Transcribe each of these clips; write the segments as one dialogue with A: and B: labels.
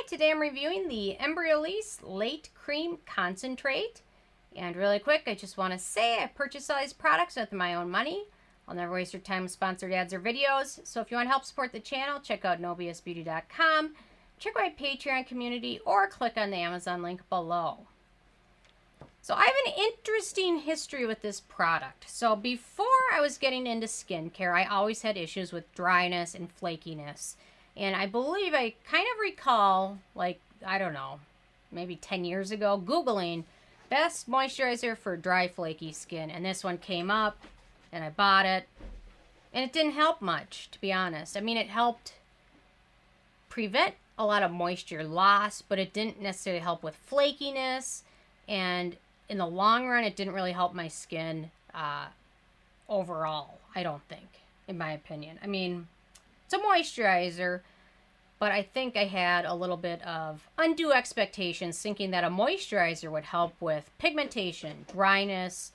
A: Hi, today I'm reviewing the Embryolisse Lait-Crème Concentrate. And really quick, I just want to say I purchased all these products with my own money. I'll never waste your time with sponsored ads or videos. So if you want to help support the channel, check out nobiusbeauty.com, check out my Patreon community, or click on the Amazon link below. So I have an interesting history with this product. So before I was getting into skincare, I always had issues with dryness and flakiness. And I believe I kind of recall, like, I don't know, maybe 10 years ago, Googling best moisturizer for dry, flaky skin. And this one came up, and I bought it. And it didn't help much, to be honest. I mean, it helped prevent a lot of moisture loss, but it didn't necessarily help with flakiness. And in the long run, it didn't really help my skin overall, I don't think, in my opinion. I mean, it's a moisturizer, but I think I had a little bit of undue expectations thinking that a moisturizer would help with pigmentation, dryness,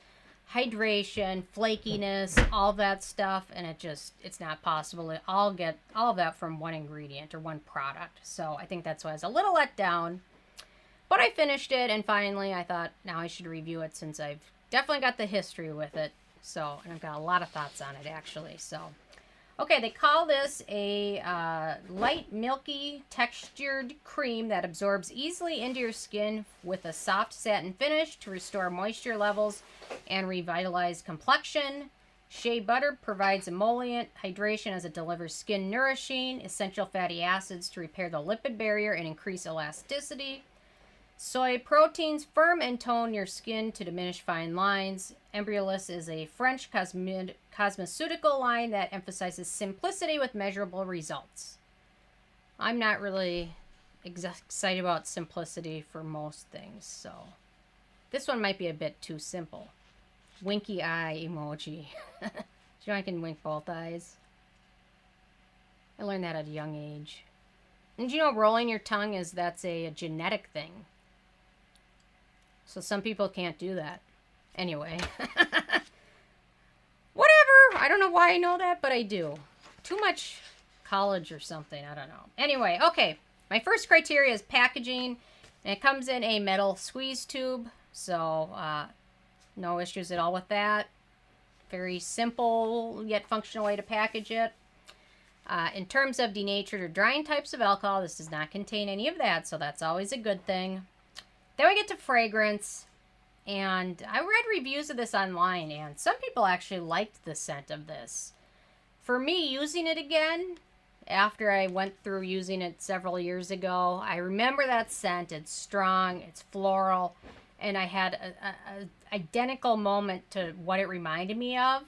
A: hydration, flakiness, all that stuff, and it's not possible. I'll get all of that from one ingredient or one product. So I think that's why I was a little let down. But I finished it, and finally I thought now I should review it since I've definitely got the history with it. So, and I've got a lot of thoughts on it actually. So, okay, they call this a light, milky, textured cream that absorbs easily into your skin with a soft satin finish to restore moisture levels and revitalize complexion. Shea butter provides emollient hydration as it delivers skin nourishing, essential fatty acids to repair the lipid barrier and increase elasticity. Soy proteins firm and tone your skin to diminish fine lines. Embryolisse is a French cosmeceutical line that emphasizes simplicity with measurable results. I'm not really excited about simplicity for most things, so this one might be a bit too simple. Winky eye emoji. Do you know I can wink both eyes? I learned that at a young age. And you know, rolling your tongue that's a genetic thing. So some people can't do that. Anyway. Whatever. I don't know why I know that, but I do. Too much college or something. I don't know. Anyway, okay. My first criteria is packaging. And it comes in a metal squeeze tube. So, no issues at all with that. Very simple yet functional way to package it. In terms of denatured or drying types of alcohol, this does not contain any of that. So that's always a good thing. Then we get to fragrance, and I read reviews of this online, and some people actually liked the scent of this. For me, using it again, after I went through using it several years ago, I remember that scent. It's strong, it's floral, and I had an identical moment to what it reminded me of.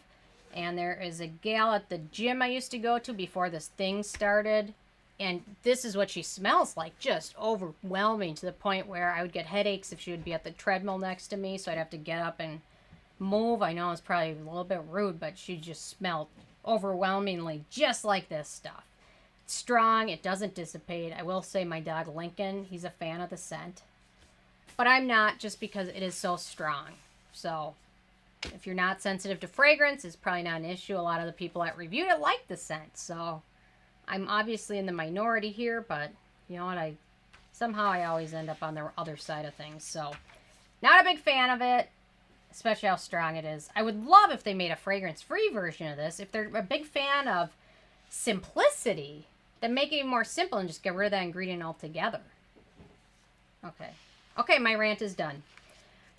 A: And there is a gal at the gym I used to go to before this thing started. And this is what she smells like, just overwhelming to the point where I would get headaches if she would be at the treadmill next to me. So I'd have to get up and move. I know it's probably a little bit rude, but she just smelled overwhelmingly just like this stuff. It's strong. It doesn't dissipate. I will say my dog Lincoln, he's a fan of the scent. But I'm not, just because it is so strong. So if you're not sensitive to fragrance, it's probably not an issue. A lot of the people that reviewed it liked the scent. So I'm obviously in the minority here, but you know what? Somehow I always end up on the other side of things. So, not a big fan of it, especially how strong it is. I would love if they made a fragrance-free version of this. If they're a big fan of simplicity, then make it more simple and just get rid of that ingredient altogether. Okay. Okay, my rant is done.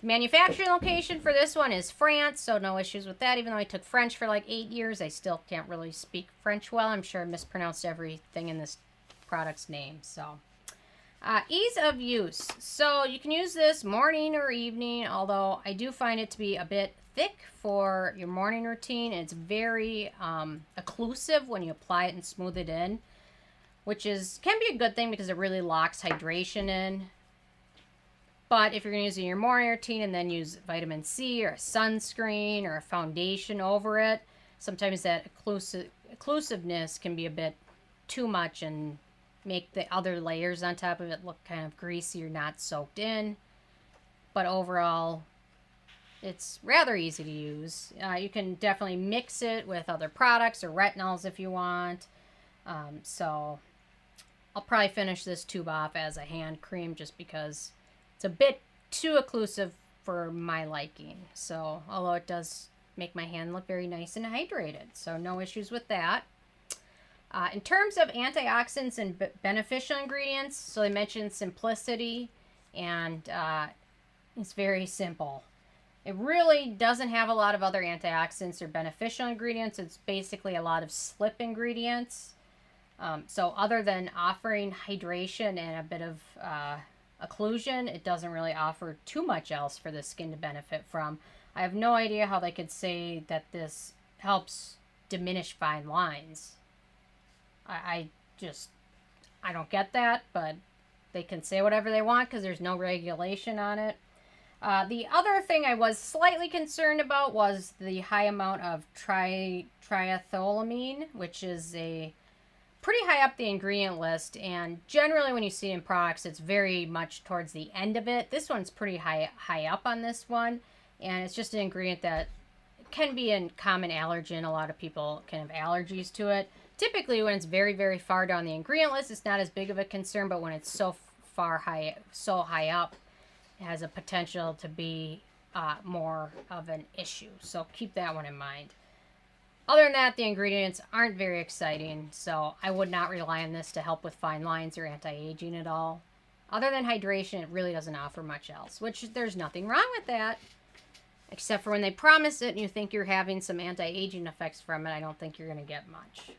A: The manufacturing location for this one is France, so no issues with that. Even though I took French for like 8 years, I still can't really speak French well. I'm sure I mispronounced everything in this product's name. So, ease of use. So you can use this morning or evening, although I do find it to be a bit thick for your morning routine. It's very occlusive when you apply it and smooth it in, which can be a good thing because it really locks hydration in. But if you're going to use it in your morning routine and then use vitamin C or a sunscreen or a foundation over it, sometimes that occlusiveness can be a bit too much and make the other layers on top of it look kind of greasy or not soaked in. But overall, it's rather easy to use. You can definitely mix it with other products or retinols if you want. So I'll probably finish this tube off as a hand cream just because it's a bit too occlusive for my liking. So, although it does make my hand look very nice and hydrated. So, no issues with that. In terms of antioxidants and beneficial ingredients, so they mentioned simplicity, and it's very simple. It really doesn't have a lot of other antioxidants or beneficial ingredients. It's basically a lot of slip ingredients. So other than offering hydration and a bit of occlusion, it doesn't really offer too much else for the skin to benefit from. I have no idea how they could say that this helps diminish fine lines. I don't get that, but they can say whatever they want because there's no regulation on it. The other thing I was slightly concerned about was the high amount of triethylamine, which is a pretty high up the ingredient list, and generally when you see it in products, it's very much towards the end of it. This one's pretty high up on this one, and it's just an ingredient that can be a common allergen. A lot of people can have allergies to it. Typically, when it's very, very far down the ingredient list, it's not as big of a concern, but when it's so high up, it has a potential to be more of an issue. So keep that one in mind. Other than that, the ingredients aren't very exciting, so I would not rely on this to help with fine lines or anti-aging at all. Other than hydration, it really doesn't offer much else, which there's nothing wrong with that, except for when they promise it and you think you're having some anti-aging effects from it. I don't think you're going to get much.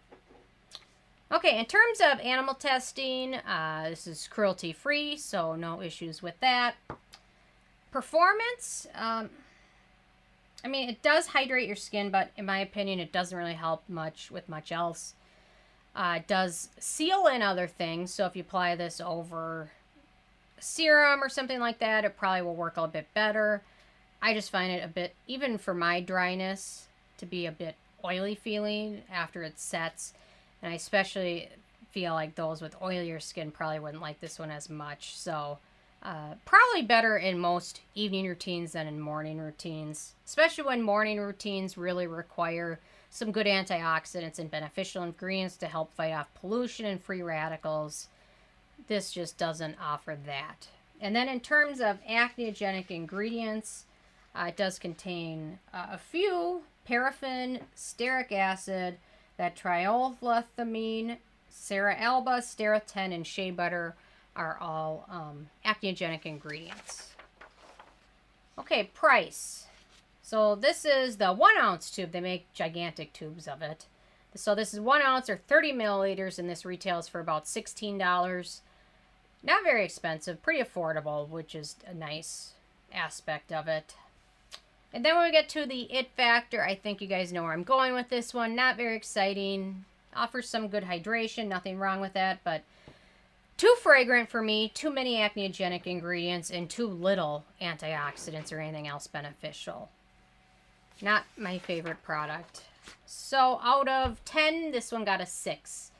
A: Okay, in terms of animal testing, this is cruelty-free, so no issues with that. Performance, I mean, it does hydrate your skin, but in my opinion, it doesn't really help much with much else. It does seal in other things, so if you apply this over serum or something like that, it probably will work a little bit better. I just find it a bit, even for my dryness, to be a bit oily feeling after it sets. And I especially feel like those with oilier skin probably wouldn't like this one as much. So probably better in most evening routines than in morning routines, especially when morning routines really require some good antioxidants and beneficial ingredients to help fight off pollution and free radicals. This just doesn't offer that. And then in terms of acneogenic ingredients, it does contain a few: paraffin, stearic acid, that triethanolamine, Cera, Alba, Stearate, and shea butter are all acneogenic ingredients. Okay, price. So this is the 1 ounce tube. They make gigantic tubes of it. So this is 1 ounce or 30 milliliters, and this retails for about $16. Not very expensive, pretty affordable, which is a nice aspect of it. And then when we get to the it factor, I think you guys know where I'm going with this one. Not very exciting. Offers some good hydration, nothing wrong with that, but too fragrant for me, too many acneogenic ingredients, and too little antioxidants or anything else beneficial. Not my favorite product. So out of 10, this one got a 6,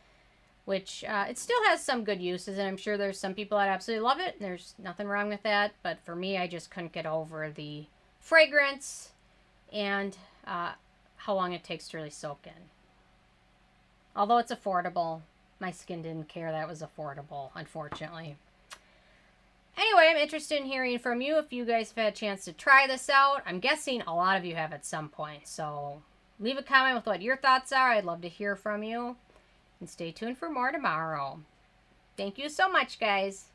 A: which it still has some good uses, and I'm sure there's some people that absolutely love it, and there's nothing wrong with that, but for me, I just couldn't get over the fragrance and how long it takes to really soak in. Although it's affordable, my skin didn't care that it was affordable, unfortunately. Anyway, I'm interested in hearing from you if you guys have had a chance to try this out. I'm guessing a lot of you have at some point, so leave a comment with what your thoughts are. I'd love to hear from you. And stay tuned for more tomorrow. Thank you so much, guys.